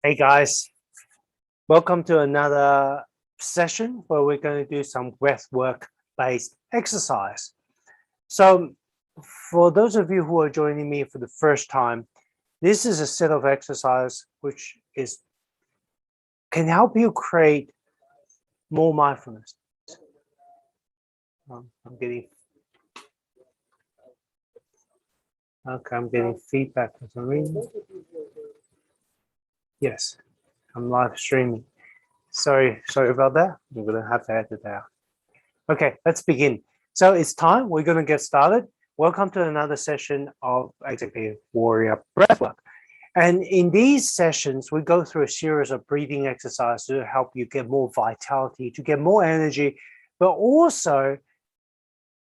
Hey guys, welcome to another session where we're going to do some breathwork based exercise. So for those of you who are joining me for the first time, this is a set of exercise which can help you create more mindfulness. I'm getting feedback for some reason. Yes, I'm live streaming. Sorry about that. We're going to have to edit that out. Okay, let's begin. So it's time. We're going to get started. Welcome to another session of Executive Warrior Breathwork. And in these sessions, we go through a series of breathing exercises to help you get more vitality, to get more energy, but also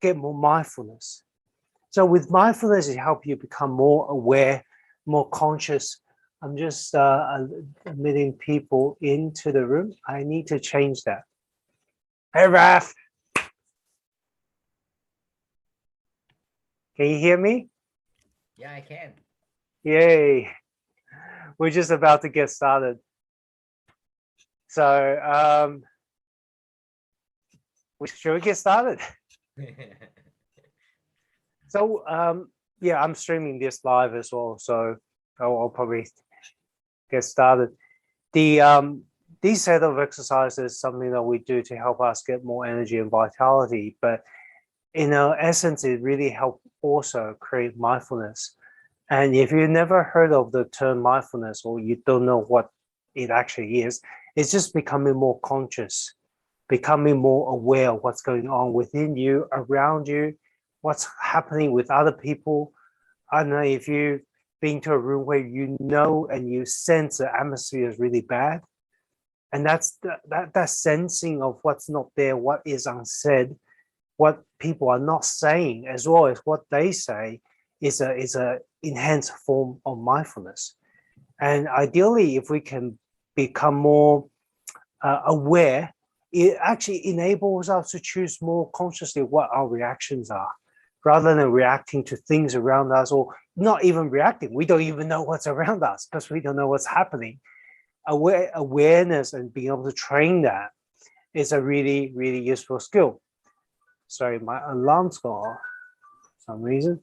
get more mindfulness. So with mindfulness, it helps you become more aware, more conscious. I'm just admitting people into the room. I need to change that. Hey, Raf. Can you hear me? Yeah, I can. Yay. We're just about to get started. So should we get started? So yeah, I'm streaming this live as well, so I'll probably get started. These set of exercises is something that we do to help us get more energy and vitality, but in essence, it really helps also create mindfulness. And if you've never heard of the term mindfulness or you don't know what it actually is, it's just becoming more conscious, becoming more aware of what's going on within you, around you, what's happening with other people. I don't know if you've been to a room where you know and you sense the atmosphere is really bad. And that's that sensing of what's not there, what is unsaid, what people are not saying, as well as what they say, is a enhanced form of mindfulness. And ideally, if we can become more aware, it actually enables us to choose more consciously what our reactions are, rather than reacting to things around us, or not even reacting. We don't even know what's around us because we don't know what's happening. Awareness and being able to train that is a really, really useful skill. Sorry, my alarm's gone off for some reason.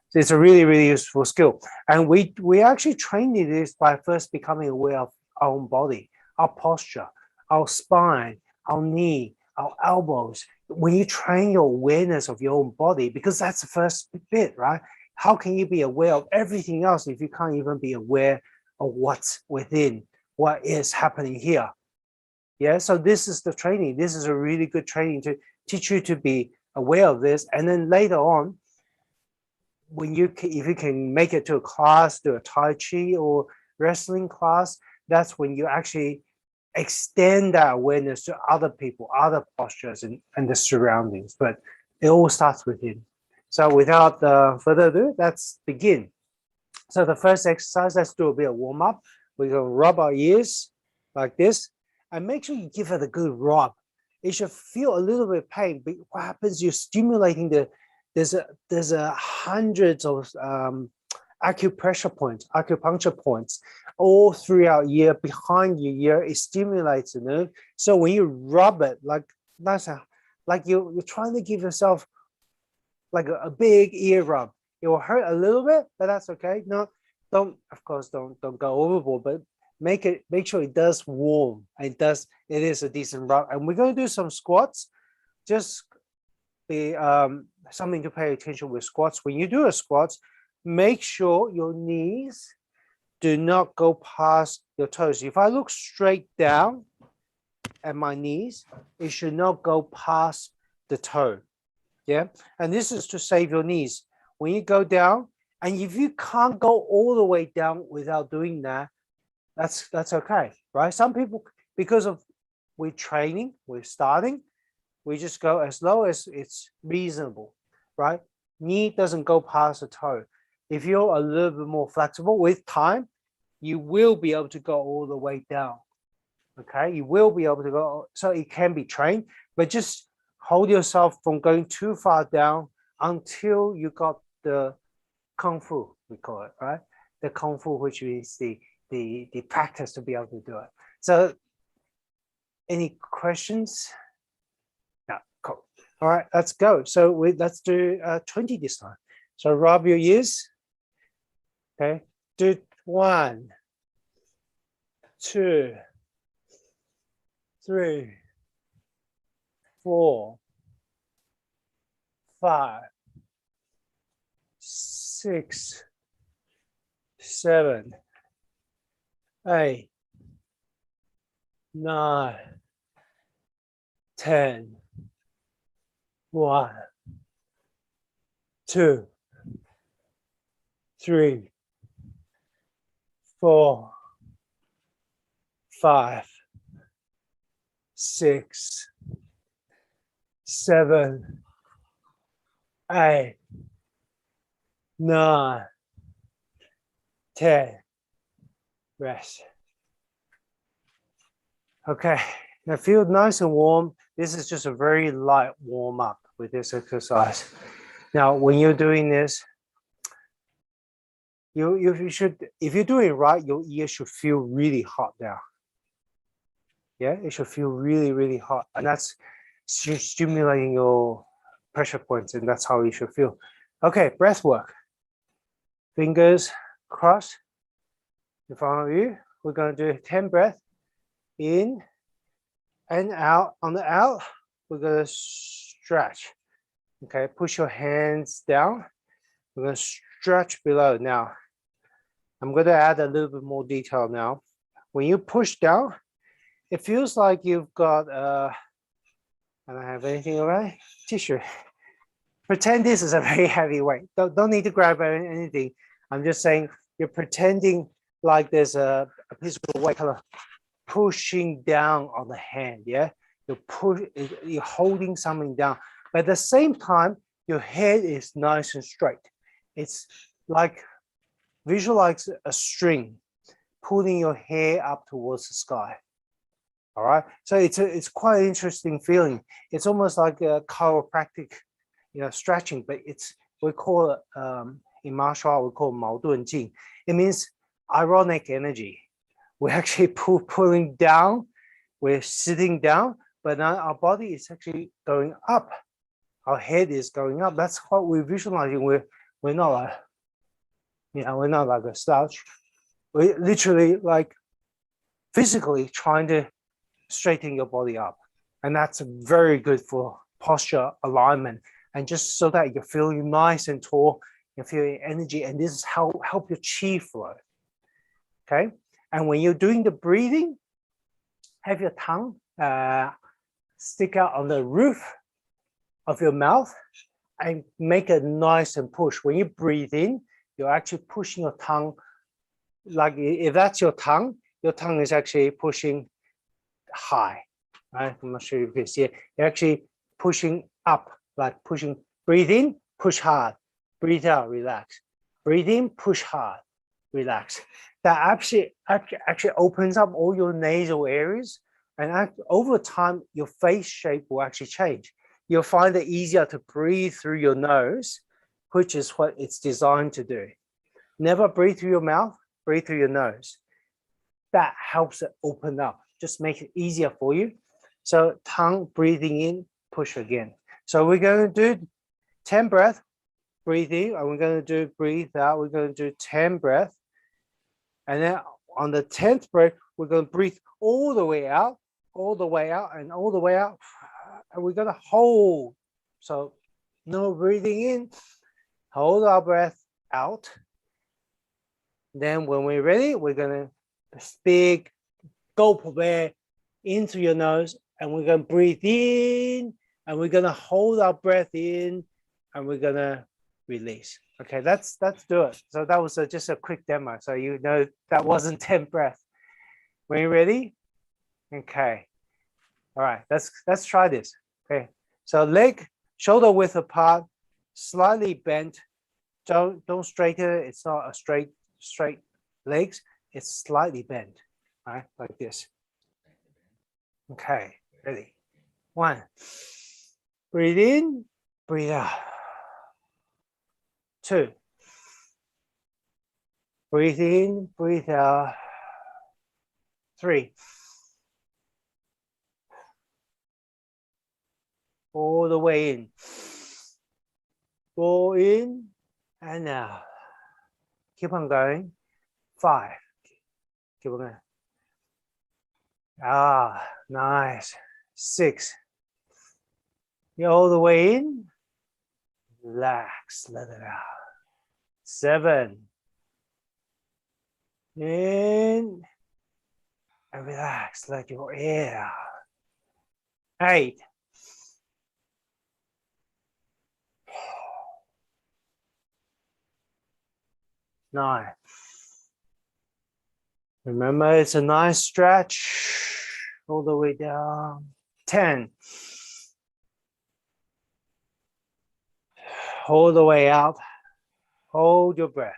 So it's a really, really useful skill. And we actually train this by first becoming aware of our own body, our posture, our spine, our knee, our elbows. When you train your awareness of your own body, because that's the first bit, right? How can you be aware of everything else if you can't even be aware of what's within, what is happening here? Yeah, so this is the training. This is a really good training to teach you to be aware of this. And then later on, when if you can make it to a class, to a Tai Chi or wrestling class, that's when you actually extend that awareness to other people, other postures, and the surroundings. But it all starts within. So without further ado, let's begin. So the first exercise, let's do a bit of warm up. We're going to rub our ears like this, and make sure you give it a good rub. It should feel a little bit of pain, but what happens, you're stimulating there's a hundreds of acupuncture points all throughout ear, behind your ear. It stimulates the nerve. So when you rub it, like you're trying to give yourself like a big ear rub. It will hurt a little bit, but that's okay. No, don't go overboard, but make sure it does warm. It is a decent rub. And we're going to do some squats. Just be something to pay attention with squats. When you do a squats, make sure your knees do not go past your toes. If I look straight down at my knees, it should not go past the toe. Yeah, and this is to save your knees. When you go down, and if you can't go all the way down without doing that, that's okay, right? Some people, because of we're training, we're starting, we just go as low as it's reasonable, right? Knee doesn't go past the toe. If you're a little bit more flexible with time, you will be able to go all the way down. Okay, you will be able to go. So it can be trained, but just hold yourself from going too far down until you got the kung fu, we call it, right? The kung fu, which is the the practice to be able to do it. So any questions? No, cool. All right, let's go. So let's do 20 this time. So rub your ears. Okay, do 1, 2, 3, 4, 5, 6, 7, 8, 9, 10, 1, 2, 3, 4, 5, 6, 7, 8, 9, 10. Rest. Okay, now feel nice and warm. This is just a very light warm up with this exercise. Now, when you're doing this, you should, if you're doing it right, your ear should feel really hot now. Yeah, it should feel really, really hot. And that's stimulating your pressure points, and that's how you should feel. Okay, breath work. Fingers crossed in front of you. We're going to do 10 breaths in and out. On the out, we're going to stretch. Okay, push your hands down. We're going to stretch below. Now, I'm going to add a little bit more detail now. When you push down, it feels like you've got, I don't have anything around, tissue. Pretend this is a very heavy weight. Don't need to grab anything. I'm just saying you're pretending like there's a piece of weight kind of pushing down on the hand, yeah? You're holding something down. But at the same time, your head is nice and straight. It's like, visualize a string pulling your hair up towards the sky. All right, so it's quite an interesting feeling. It's almost like a chiropractic, stretching, but we call it in martial art, we call it 矛盾劲. It means ironic energy. We're actually pulling down, we're sitting down, but now our body is actually going up. Our head is going up. That's what we're visualizing. We're not like, we're not like a slouch. We're literally like physically trying to straighten your body up. And that's very good for posture alignment. And just so that you're feeling nice and tall, you're feeling energy. And this is how help your chi flow. Okay. And when you're doing the breathing, have your tongue stick out on the roof of your mouth and make it nice and push. When you breathe in, you're actually pushing your tongue. Like if that's your tongue is actually pushing high, right? I'm not sure if you can see it. You're actually pushing up, like pushing, breathe in, push hard, breathe out, relax. Breathe in, push hard, relax. That actually opens up all your nasal areas, and over time, your face shape will actually change. You'll find it easier to breathe through your nose, which is what it's designed to do. Never breathe through your mouth, breathe through your nose. That helps it open up, just make it easier for you. So tongue breathing in, push again. So we're going to do 10 breaths, breathe in, and we're going to do breathe out. We're going to do 10 breaths. And then on the 10th breath, we're going to breathe all the way out, all the way out, and all the way out. And we're going to hold. So no breathing in, hold our breath out. Then when we're ready, we're going to big gulp of air into your nose, and we're going to breathe in, and we're going to hold our breath in, and we're going to release. Okay, let's do it. So that was just a quick demo. So that wasn't 10 breaths. When you're ready, okay. All right, let's try this. Okay, so leg shoulder width apart, slightly bent. Don't straighten it. It's not a straight legs. It's slightly bent. All right, like this. Okay, ready. 1. Breathe in, breathe out. 2. Breathe in, breathe out. 3. All the way in. 4 in and out. Keep on going. 5. Keep on going. Ah, nice. 6. You're all the way in. Relax, let it out. 7. In. And relax, let your air out. 8. Nine. Remember, it's a nice stretch all the way down. 10. All the way out. Hold your breath.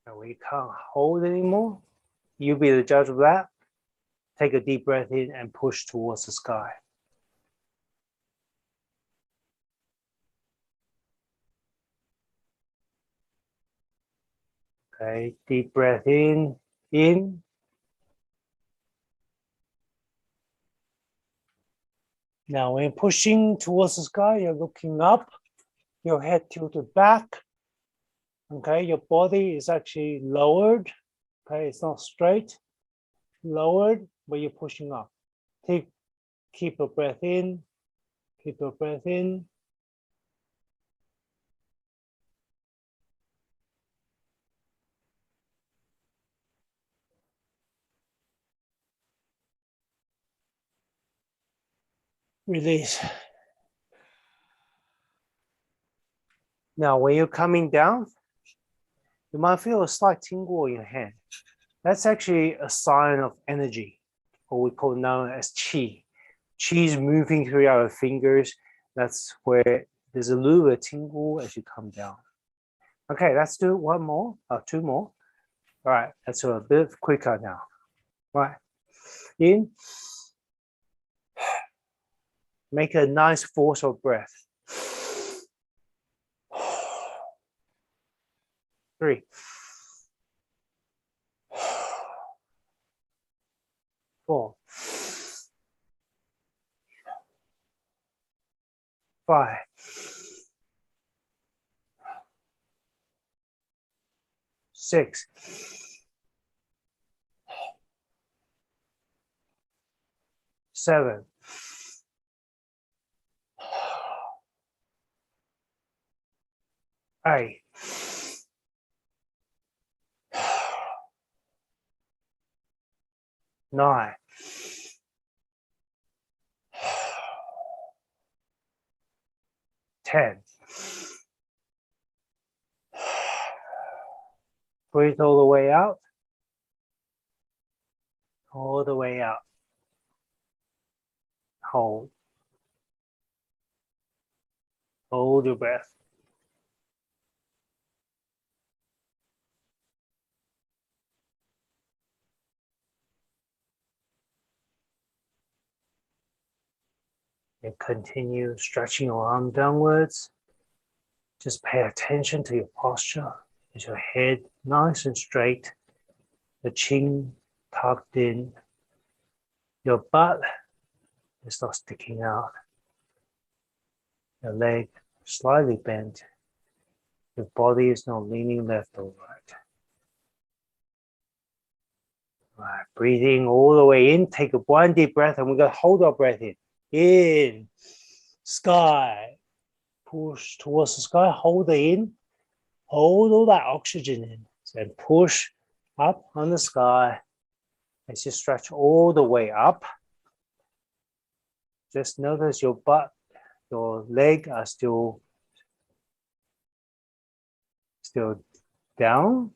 And we can't hold anymore. You be the judge of that. Take a deep breath in and push towards the sky. Okay, deep breath in. Now when pushing towards the sky, you're looking up, your head tilted back. Okay, your body is actually lowered. Okay, it's not straight, lowered, but you're pushing up. Keep your breath in, keep your breath in. Release. Now, when you're coming down, you might feel a slight tingle in your hand. That's actually a sign of energy, or we call known as qi. Qi is moving through our fingers. That's where there's a little bit of tingle as you come down. Okay, let's do one more, or 2 more. All right, let's do a bit quicker now. All right, in. Make a nice force of breath. 3. 4. 5. 6. 7. 8. 9. 10. Breathe all the way out. All the way out. Hold. Hold your breath. And continue stretching your arm downwards. Just pay attention to your posture. Is your head nice and straight? The chin tucked in. Your butt is not sticking out. Your leg slightly bent. Your body is not leaning left or right. All right, breathing all the way in. Take one deep breath and we're going to hold our breath in. In. Sky. Push towards the sky. Hold it in. Hold all that oxygen in. And push up on the sky. As you stretch all the way up. Just notice your butt, your leg are still down.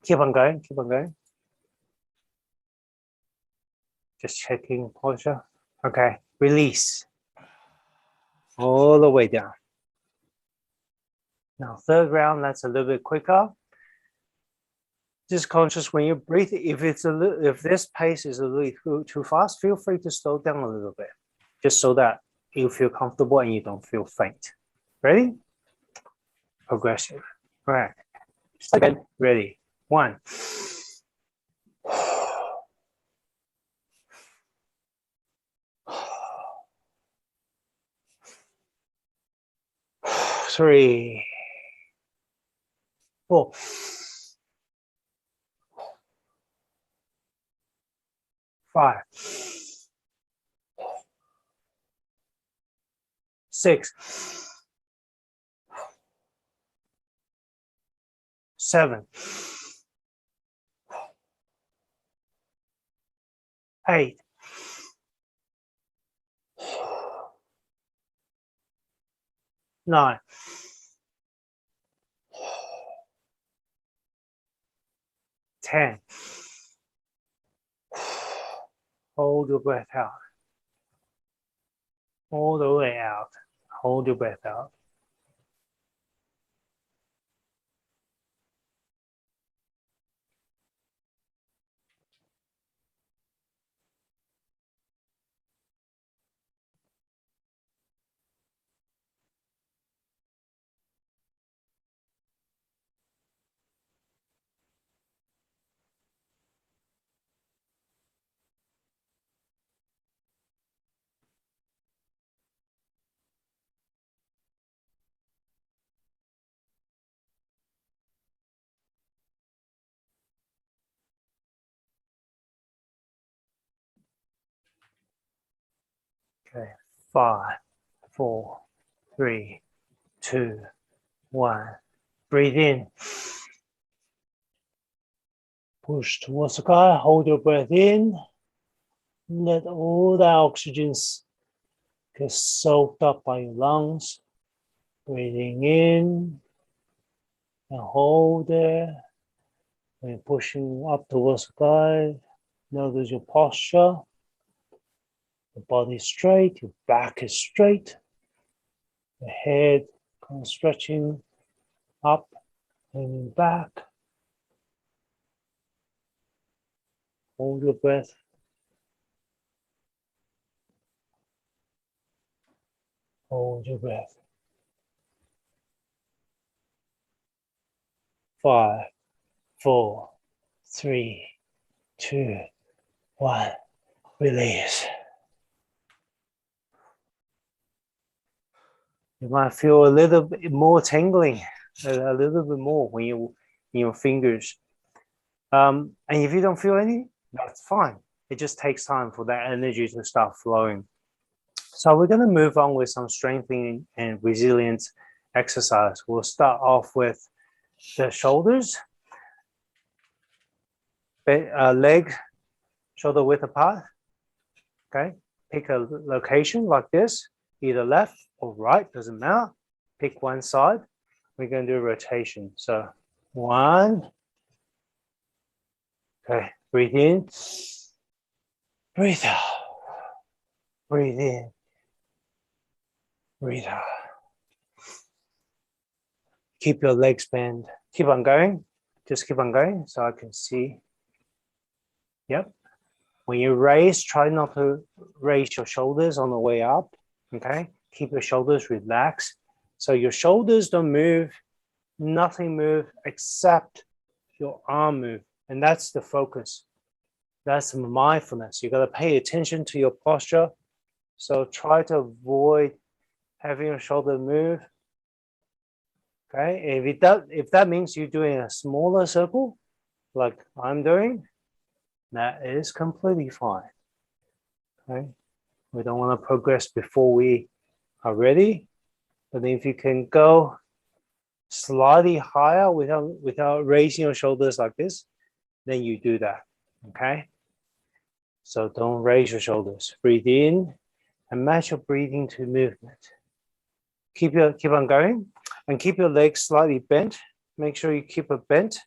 Keep on going, keep on going. Just checking posture. Okay, release. All the way down. Now, third round, that's a little bit quicker. Just conscious when you breathe. If this pace is a little too fast, feel free to slow down a little bit, just so that you feel comfortable and you don't feel faint. Ready? Progressive. All right. Again, ready. 1. 3. 4. 5. 6. 7. 8. 9. 10. Hold your breath out. All the way out. Hold your breath out. Okay. 5, 4, 3, 2, 1. Breathe in. Push towards the sky. Hold your breath in. Let all the oxygen get soaked up by your lungs. Breathing in and hold there. And pushing up towards the sky. Notice your posture. Your body is straight. Your back is straight. The head kind of stretching up and back. Hold your breath. Hold your breath. 5, 4, 3, 2, 1. Release. You might feel a little bit more tingling, a little bit more when you in your fingers. And if you don't feel any, that's fine. It just takes time for that energy to start flowing. So we're going to move on with some strengthening and resilience exercise. We'll start off with the shoulders, leg, shoulder width apart. Okay, pick a location like this, either left or right, doesn't matter. Pick one side. We're going to do a rotation. So 1. Okay, breathe in, breathe out, breathe in, breathe out. Keep your legs bent. Keep on going. Just keep on going so I can see. Yep. When you raise, try not to raise your shoulders on the way up. Okay. Keep your shoulders relaxed. So your shoulders don't move. Nothing move except your arm move. And that's the focus. That's mindfulness. You got to pay attention to your posture. So try to avoid having your shoulder move. Okay, if that means you're doing a smaller circle, like I'm doing, that is completely fine. Okay, we don't want to progress before we are ready. But if you can go slightly higher without raising your shoulders like this, then you do that. Okay, so don't raise your shoulders. Breathe in and match your breathing to movement. Keep on going and keep your legs slightly bent. Make sure you keep it bent.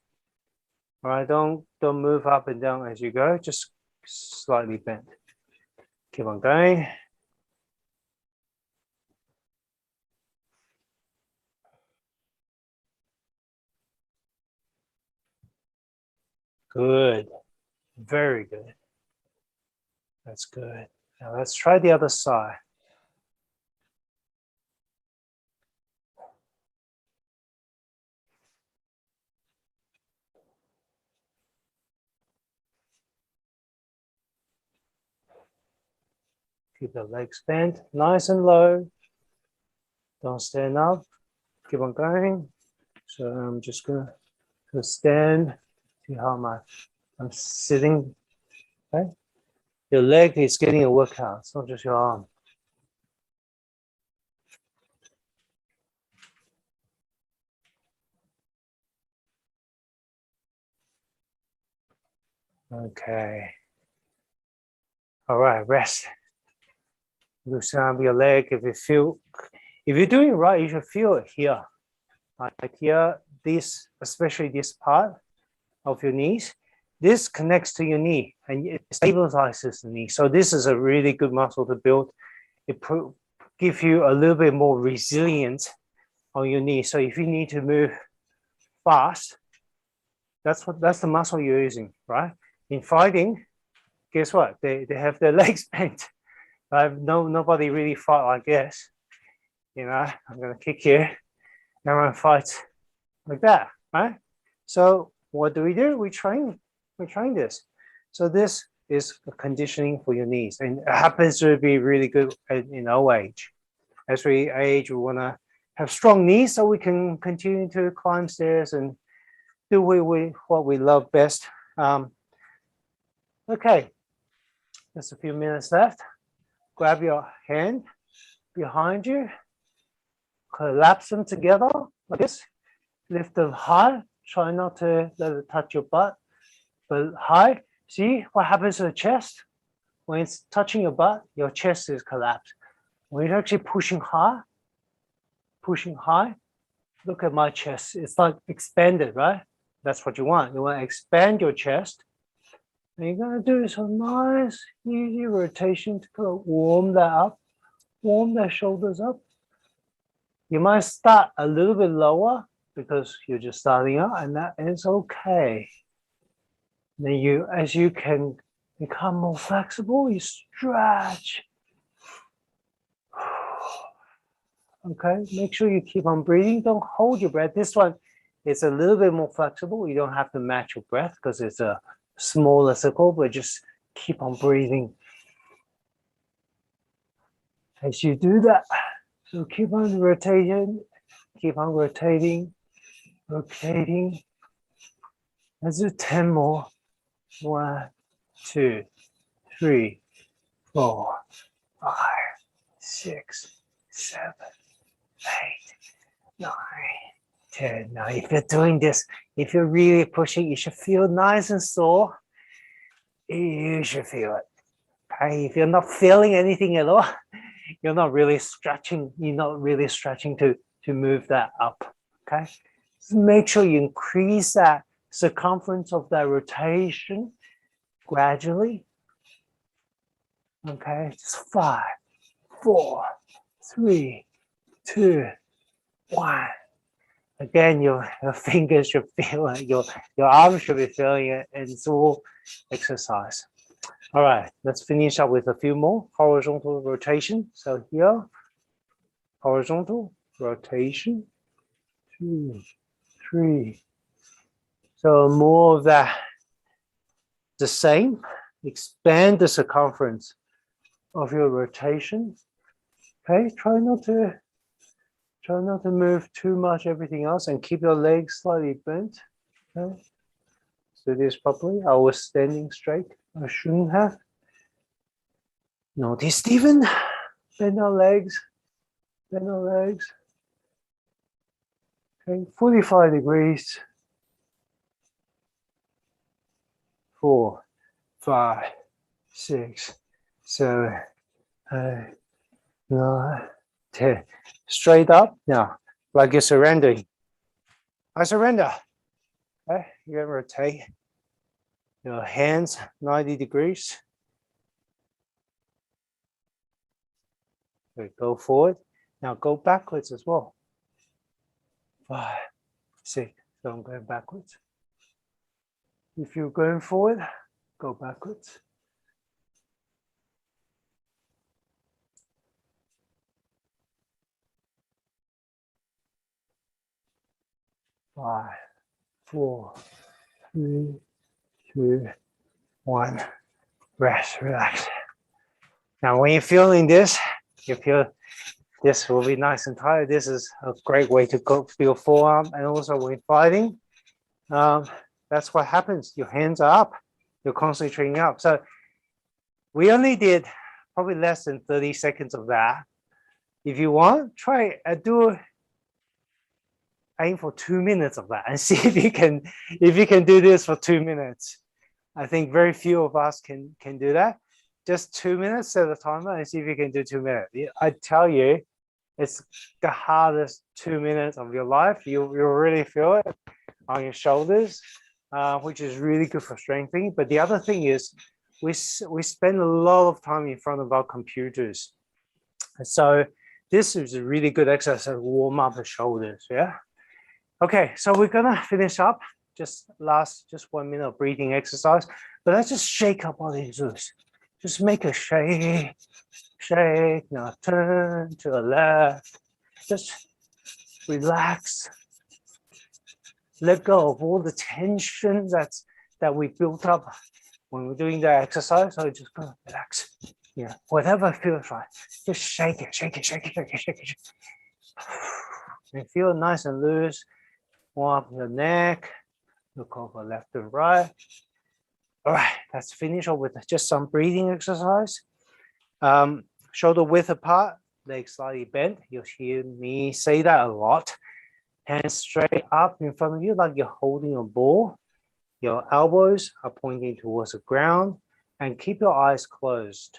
All right, don't move up and down as you go, just slightly bent. Keep on going. Good. Very good. That's good. Now let's try the other side. Keep the legs bent, nice and low. Don't stand up. Keep on going. So I'm just gonna stand. See how I'm sitting. Okay. Your leg is getting a workout. It's not just your arm. Okay. All right, rest. Loosen up your leg. If you're doing it right, you should feel it here. Like here, this, especially this part of your knees, this connects to your knee and it stabilizes the knee. So this is a really good muscle to build. It gives you a little bit more resilience on your knee. So if you need to move fast, that's the muscle you're using, right? In fighting, guess what? They have their legs bent. Nobody really fight like this. You know, I'm gonna kick you. Everyone fights like that, right? So what do? We train this. So this is a conditioning for your knees, and it happens to be really good in our age. As we age, we want to have strong knees so we can continue to climb stairs and do what we love best. Okay, just a few minutes left. Grab your hand behind you, collapse them together like this. Lift them high. Try not to let it touch your butt, but high. See what happens to the chest? When it's touching your butt, your chest is collapsed. When you're actually pushing high, look at my chest. It's like expanded, right? That's what you want. You want to expand your chest. And you're going to do some nice, easy rotation to kind of warm that up, warm the shoulders up. You might start a little bit lower because you're just starting out, and that is okay. Then as you can become more flexible, you stretch. Okay, make sure you keep on breathing. Don't hold your breath. This one is a little bit more flexible. You don't have to match your breath because it's a smaller circle, but just keep on breathing as you do that. So keep on rotating, rotating. Let's do 10 more. 1, 2, 3, 4, 5, 6, 7, 8, 9, 10. Now, if you're doing this, if you're really pushing, you should feel nice and sore. You should feel it. Okay? If you're not feeling anything at all, you're not really stretching. You're not really stretching to move that up. Okay? Just make sure you increase that circumference of that rotation gradually. Okay, just 5, 4, 3, 2, 1. Again, your fingers should feel it, your arms should be feeling it, and it's all exercise. All right, let's finish up with a few more horizontal rotation. So here, horizontal rotation, 2, 3. So more of that, the same. Expand the circumference of your rotation. Okay, try not to move too much everything else and keep your legs slightly bent. Okay, do this properly. I was standing straight. I shouldn't have. Notice Stephen. Bend our legs. Bend our legs. Okay, 45 degrees. 4, 5, 6, 7, 8, 9, 10. Straight up now, like you're surrendering. I surrender. Okay, you rotate your hands 90 degrees. Okay, go forward. Now go backwards as well. 5, 6. So I'm going backwards. If you're going forward, go backwards. Five, four, three, two, one. Rest, relax. Now, when you're feeling this, you feel this will be nice and tight. This is a great way to go for your forearm, and also when fighting, that's what happens. Your hands are up. You're concentrating up. So we only did probably less than 30 seconds of that. If you want, try aim for 2 minutes of that and see if you can do this for 2 minutes. I think very few of us can do that. Just 2 minutes, set a timer and see if you can do 2 minutes. I tell you, it's the hardest 2 minutes of your life. You'll really feel it on your shoulders, which is really good for strengthening. But the other thing is we spend a lot of time in front of our computers. So this is a really good exercise to warm up the shoulders, yeah? Okay, so we're gonna finish up. Just 1 minute of breathing exercise, but let's just shake our body loose. Just make a shake, now turn to the left. Just relax. Let go of all the tension that we built up when we're doing the exercise. So just go relax. Yeah, whatever feels right. Just shake it, shake it, shake it, shake it, shake it. And feel nice and loose. Warm up your neck. Look over left and right. All right, let's finish off with just some breathing exercise. Shoulder width apart, legs slightly bent. You'll hear me say that a lot. Hands straight up in front of you like you're holding a ball. Your elbows are pointing towards the ground and keep your eyes closed.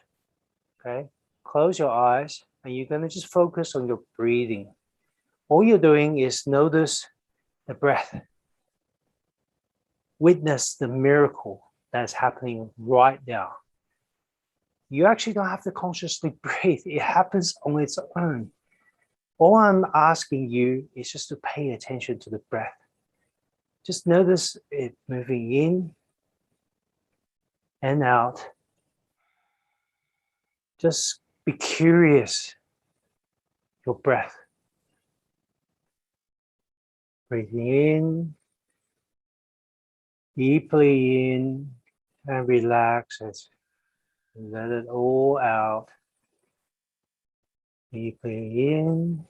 Okay, close your eyes and you're going to just focus on your breathing. All you're doing is notice the breath. Witness the miracle that's happening right now. You actually don't have to consciously breathe. It happens on its own. All I'm asking you is just to pay attention to the breath. Just notice it moving in and out. Just be curious, your breath. Breathing in, deeply in, and relax it. Let it all out. Deeply in,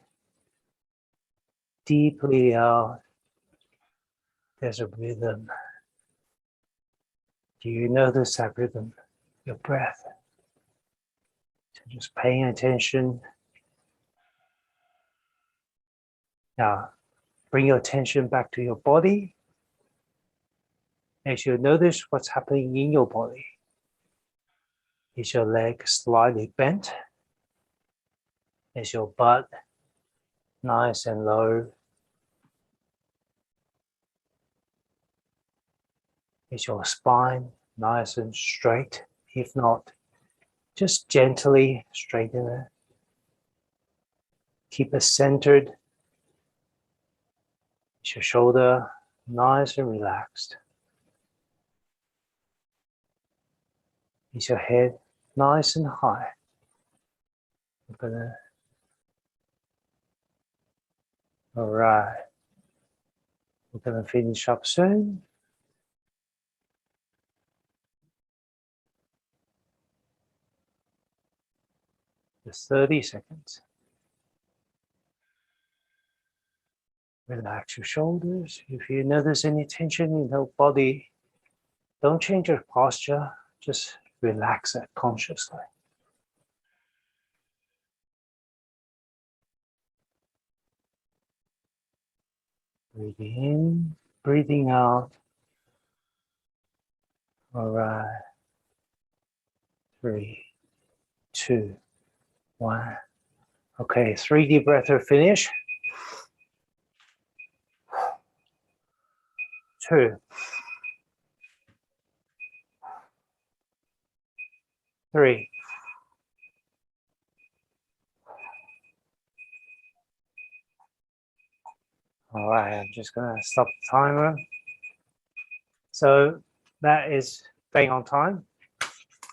deeply out. There's a rhythm. Do you notice that rhythm? Your breath. So just paying attention. Now, bring your attention back to your body. As you notice what's happening in your body. Is your leg slightly bent? Is your butt nice and low? Is your spine nice and straight? If not, just gently straighten it. Keep it centered. Is your shoulder nice and relaxed? Is your head nice and high? All right. We're gonna finish up soon. Just 30 seconds. Relax your shoulders. If you notice any tension in the body, don't change your posture. Just relax it consciously. Breathing in, breathing out. All right. 3, 2, 1. Okay, 3 deep breaths to finish. 2, 3. All right, I'm just gonna stop the timer. So that is being on time.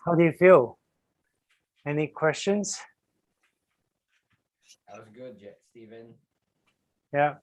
How do you feel? Any questions? That was good, Stephen. Yeah.